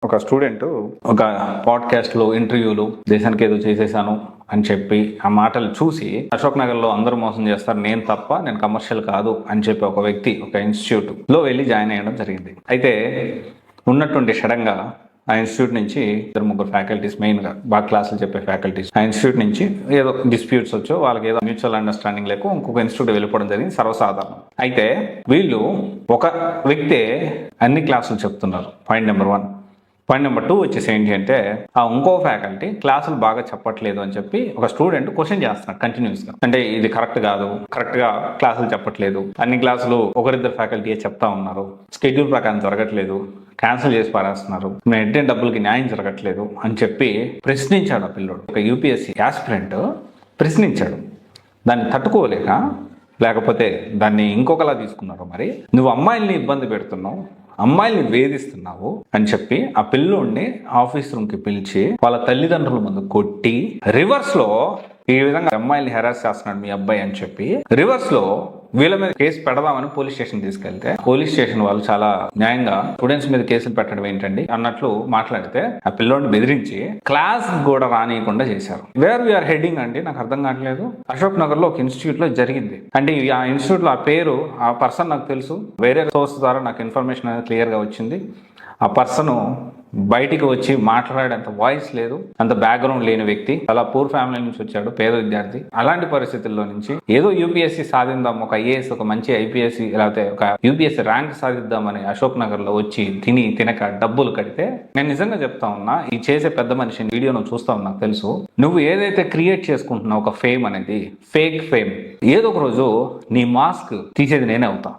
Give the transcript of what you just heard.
ఒక స్టూడెంట్ ఒక పాడ్కాస్ట్లో ఇంటర్వ్యూలు దేశానికి ఏదో చేసేసాను అని చెప్పి ఆ మాటలు చూసి అశోక్ నగర్లో అందరూ మోసం చేస్తారు, నేను తప్ప, నేను కమర్షియల్ కాదు అని చెప్పి ఒక వ్యక్తి ఒక ఇన్స్టిట్యూట్లో వెళ్ళి జాయిన్ అయ్యడం జరిగింది. అయితే ఉన్నటువంటి సడన్గా ఆ ఇన్స్టిట్యూట్ నుంచి 2-3 ఫ్యాకల్టీస్, మెయిన్గా బాగా క్లాసులు చెప్పే ఫ్యాకల్టీస్ ఆ ఇన్స్టిట్యూట్ నుంచి ఏదో డిస్ప్యూట్స్ వచ్చో వాళ్ళకి ఏదో మ్యూచువల్ అండర్స్టాండింగ్ లేక ఇంకొక ఇన్స్టిట్యూట్ వెళ్ళిపోవడం జరిగింది, సర్వసాధారణం. అయితే వీళ్ళు ఒక వ్యక్తే అన్ని క్లాసులు చెప్తున్నారు, పాయింట్ నెంబర్ 1. పాయింట్ నెంబర్ 2 వచ్చేసి ఏంటి అంటే, ఆ ఇంకో ఫ్యాకల్టీ క్లాసులు బాగా చెప్పట్లేదు అని చెప్పి ఒక స్టూడెంట్ క్వశ్చన్ చేస్తున్నాడు కంటిన్యూస్గా. అంటే ఇది కరెక్ట్ కాదు, కరెక్ట్గా క్లాసులు చెప్పట్లేదు, అన్ని క్లాసులు ఒకరిద్దరు ఫ్యాకల్టీ చెప్తా ఉన్నారు, స్కెడ్యూల్ ప్రకారం జరగట్లేదు, క్యాన్సిల్ చేసి పారేస్తున్నారు, మేము ఎట్టే డబ్బులకి న్యాయం జరగట్లేదు అని చెప్పి ప్రశ్నించాడు ఆ పిల్లోడు. ఒక యూపీఎస్సీ యాస్పిరెంట్ ప్రశ్నించాడు. దాన్ని తట్టుకోలేక, లేకపోతే దాన్ని ఇంకొకలా తీసుకున్నారు, మరి నువ్వు అమ్మాయిల్ని ఇబ్బంది పెడుతున్నావు, అమ్మాయిల్ని వేధిస్తున్నావు అని చెప్పి ఆ పిల్లోడిని ఆఫీస్ రూమ్కి పిలిచి వాళ్ళ తల్లిదండ్రుల ముందు కొట్టి, రివర్స్ లో ఈ విధంగా అమ్మాయిల్ని హెరాస్ చేస్తున్నాడు మీ అబ్బాయి అని చెప్పి రివర్స్ లో వీళ్ళ మీద కేసు పెడదామని పోలీస్ స్టేషన్ తీసుకెళ్తే, పోలీస్ స్టేషన్ వాళ్ళు చాలా న్యాయంగా స్టూడెంట్స్ మీద కేసులు పెట్టడం ఏంటండి అన్నట్లు మాట్లాడితే ఆ పిల్లోడిని బెదిరించి క్లాస్ కూడా రానియకుండా చేశారు. వేర్ వీఆర్ హెడ్డింగ్ అండి నాకు అర్థం కావట్లేదు. అశోక్ నగర్ లో ఒక ఇన్స్టిట్యూట్ లో జరిగింది అంటే ఆ ఇన్స్టిట్యూట్ లో ఆ పేరు, ఆ పర్సన్ నాకు తెలుసు, వేరే సోర్స్ ద్వారా నాకు ఇన్ఫర్మేషన్ అనేది క్లియర్ గా వచ్చింది. ఆ పర్సన్ బయటికి వచ్చి మాట్లాడేంత వాయిస్ లేదు, అంత బ్యాక్గ్రౌండ్ లేని వ్యక్తి, చాలా పూర్ ఫ్యామిలీ నుంచి వచ్చాడు, పేద విద్యార్థి. అలాంటి పరిస్థితుల్లో నుంచి ఏదో యూపీఎస్సీ సాధిద్దాం, ఒక ఐఏఎస్, ఒక మంచి ఐపీఎస్సీ, లేకపోతే ఒక యూపీఎస్సీ ర్యాంక్ సాధిద్దామని అశోక్ నగర్ లో వచ్చి తినక డబ్బులు కడితే, నేను నిజంగా చెప్తా ఉన్నా, ఈ చేసే పెద్ద మనిషిని వీడియో నువ్వు చూస్తా ఉన్నా నాకు తెలుసు, నువ్వు ఏదైతే క్రియేట్ చేసుకుంటున్నావు ఒక ఫేమ్ అనేది, ఫేక్ ఫేమ్, ఏదో ఒక రోజు నీ మాస్క్ తీసేది నేనే అవుతా.